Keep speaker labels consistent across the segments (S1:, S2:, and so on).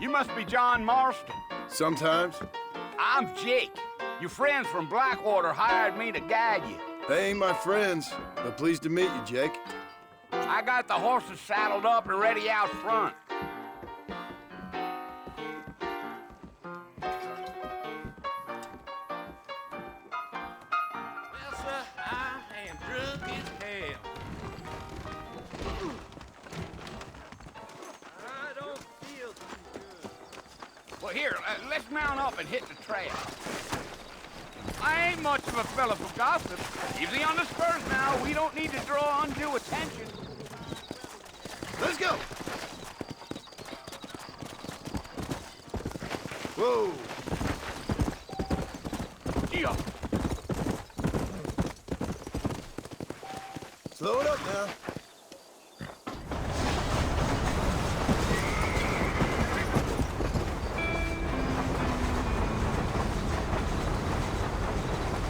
S1: You must be John Marston.
S2: Sometimes.
S1: I'm Jake. Your friends from Blackwater hired me to guide you.
S2: They ain't my friends, but pleased to meet you, Jake.
S1: I got the horses saddled up and ready out front.
S3: Well, sir, I am drunk as hell. I don't feel too good.
S1: Well, here, let's mount up and hit the trail. I ain't much of a fella for gossip. Easy on the spurs now. We don't need to draw undue attention.
S2: Let's go! Whoa!
S1: Yeah.
S2: Slow it up now.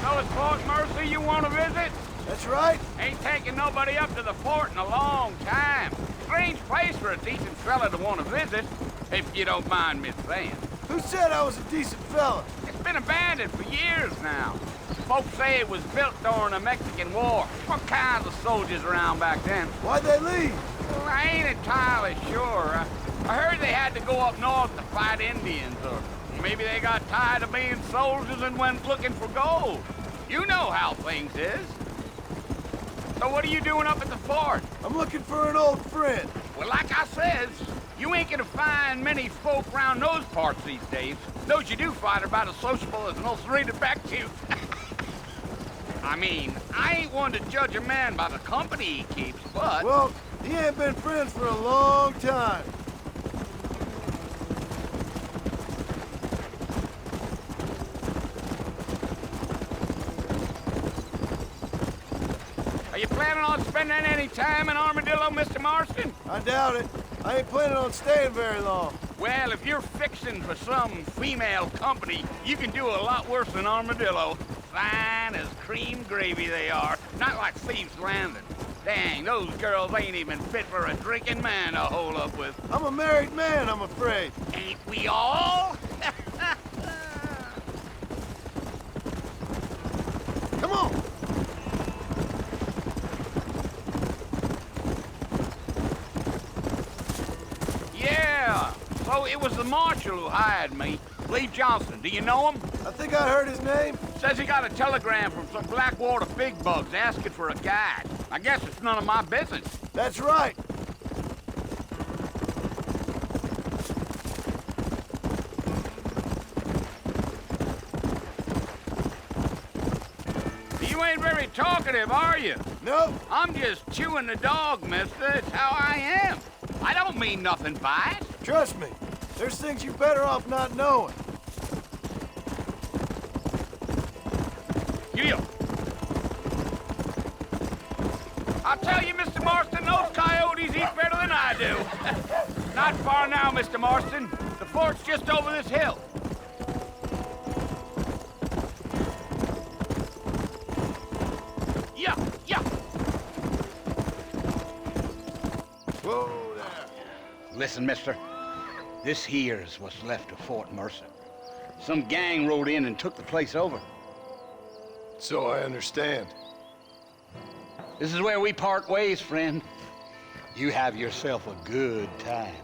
S1: So it's Fort Mercy you want to visit?
S2: That's right.
S1: Ain't taking nobody up to the fort in a long time. Strange place for a decent fella to want to visit, if you don't mind me saying.
S2: Who said I was a decent fella?
S1: It's been abandoned for years now. Folks say it was built during the Mexican War. What kinds of soldiers around back then?
S2: Why'd they leave?
S1: Well, I ain't entirely sure. I heard they had to go up north to fight Indians, or maybe they got tired of being soldiers and went looking for gold. You know how things is. So what are you doing up at the fort?
S2: I'm looking for an old friend.
S1: Well, like I says, you ain't gonna find many folk around those parts these days. Those you do find are about as sociable as an ulcerated back tooth. I mean, I ain't one to judge a man by the company he keeps, but...
S2: Well, he ain't been friends for a long time.
S1: Are you planning on spending any time in Armadillo, Mr. Marston?
S2: I doubt it. I ain't planning on staying very long.
S1: Well, if you're fixing for some female company, you can do a lot worse than Armadillo. Fine as cream gravy they are, not like Thieves' Landing. Dang, those girls ain't even fit for a drinking man to hole up with.
S2: I'm a married man, I'm afraid.
S1: Ain't we all?
S2: Come on!
S1: Yeah, so it was the marshal who hired me. Lee Johnson, do you know him?
S2: I think I heard his name.
S1: Says he got a telegram from some Blackwater big bugs asking for a guide. I guess it's none of my business.
S2: That's right.
S1: You ain't very talkative, are you?
S2: No,
S1: I'm just chewing the dog, mister. It's how I am. I don't mean nothing by it.
S2: trust me. There's things you're better off not knowing.
S1: Giddy up. I'll tell you, Mr. Marston, those coyotes eat better than I do. Not far now, Mr. Marston. The fort's just over this hill. Yeah, yeah.
S2: Whoa there.
S1: Listen, mister. This here's what's left of Fort Mercer. Some gang rode in and took the place over.
S2: So I understand.
S1: This is where we part ways, friend. You have yourself a good time.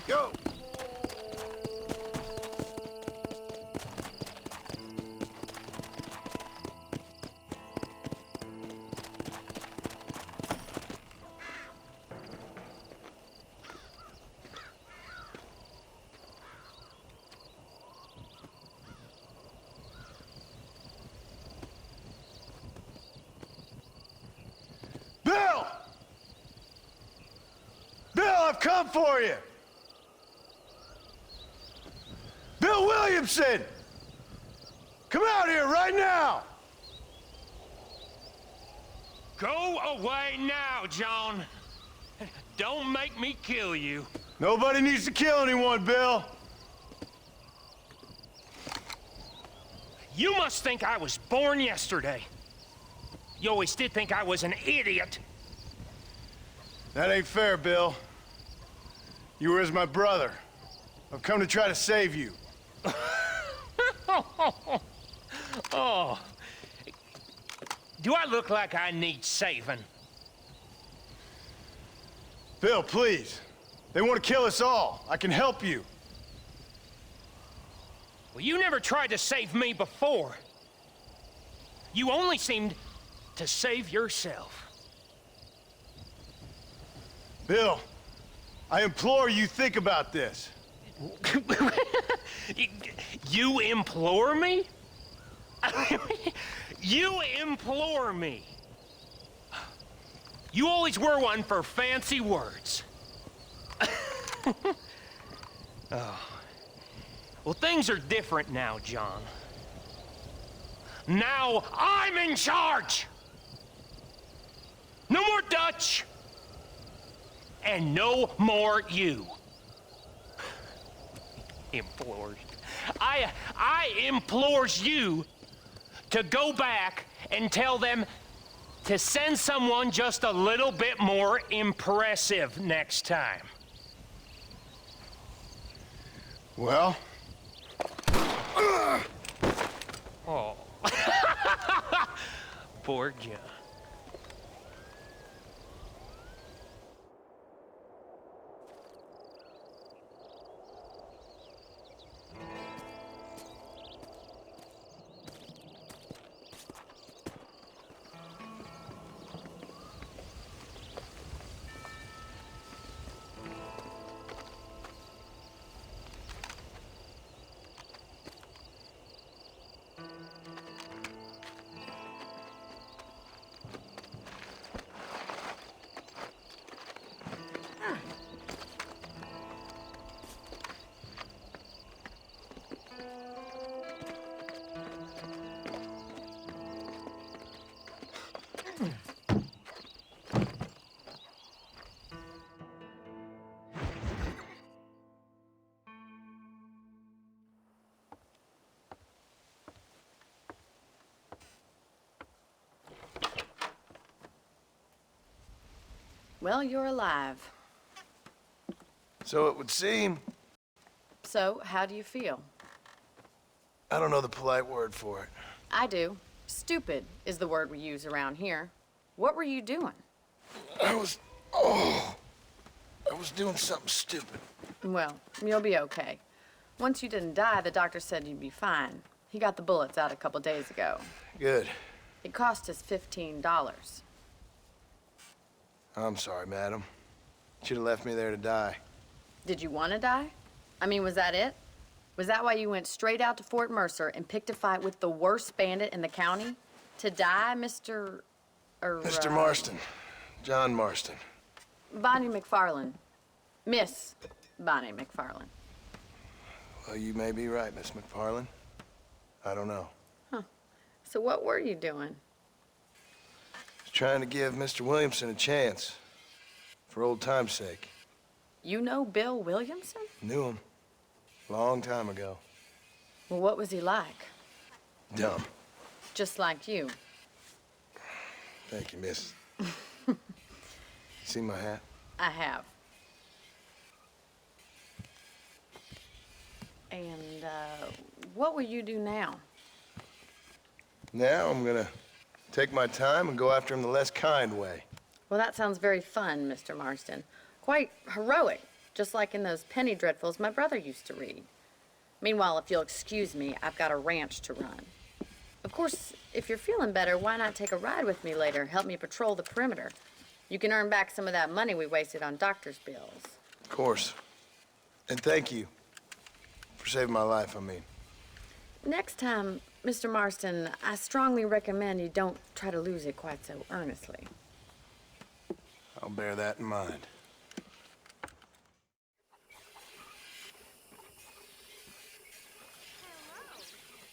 S2: Go! Bill! Bill, I've come for you! Bill Williamson! Come out here right now!
S4: Go away now, John. Don't make me kill you.
S2: Nobody needs to kill anyone, Bill.
S4: You must think I was born yesterday. You always did think I was an idiot.
S2: That ain't fair, Bill. You were as my brother. I've come to try to save you.
S4: Oh. Do I look like I need saving?
S2: Bill, please. They want to kill us all. I can help you.
S4: Well, you never tried to save me before. You only seemed to save yourself.
S2: Bill, I implore you think about this.
S4: You implore me? You implore me. You always were one for fancy words. Oh. Well, things are different now, John. Now I'm in charge! No more Dutch! And no more you. Implores. I implores you to go back and tell them to send someone just a little bit more impressive next time.
S2: Well?
S4: Oh. Poor John.
S5: Well, you're alive.
S2: So it would seem.
S5: So, how do you feel?
S2: I don't know the polite word for it.
S5: I do. Stupid is the word we use around here. What were you doing?
S2: I was doing something stupid.
S5: Well, you'll be okay. Once you didn't die, the doctor said you'd be fine. He got the bullets out a couple days ago.
S2: Good.
S5: It cost us $15.
S2: I'm sorry, madam. Should have left me there to die.
S5: Did you want to die? I mean, was that it? Was that why you went straight out to Fort Mercer and picked a fight with the worst bandit in the county? To die, Mr.
S2: Mr. Marston. John Marston.
S5: Bonnie McFarland. Miss Bonnie McFarland.
S2: Well, you may be right, Miss McFarland. I don't know.
S5: Huh. So what were you doing?
S2: Just trying to give Mr. Williamson a chance. For old time's sake.
S5: You know Bill Williamson?
S2: Knew him. Long time ago.
S5: Well, what was he like?
S2: Dumb.
S5: Just like you.
S2: Thank you, miss. See my hat?
S5: I have. And, what will you do now?
S2: Now I'm gonna take my time and go after him the less kind way.
S5: Well, that sounds very fun, Mr. Marston. Quite heroic, just like in those penny dreadfuls my brother used to read. Meanwhile, if you'll excuse me, I've got a ranch to run. Of course, if you're feeling better, why not take a ride with me later? Help me patrol the perimeter. You can earn back some of that money we wasted on doctor's bills.
S2: Of course. And thank you for saving my life, I mean.
S5: Next time, Mr. Marston, I strongly recommend you don't try to lose it quite so earnestly.
S2: I'll bear that in mind.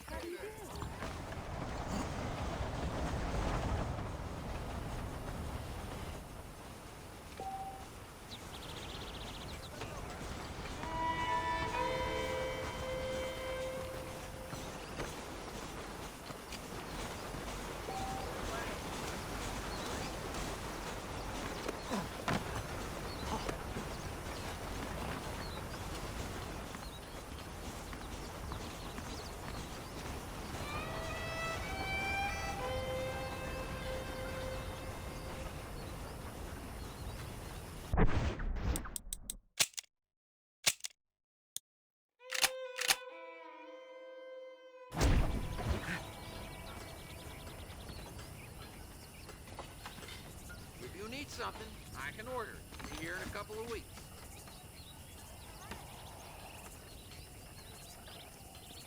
S6: How do you do?
S3: need something, I can order it. Be here in a couple of weeks.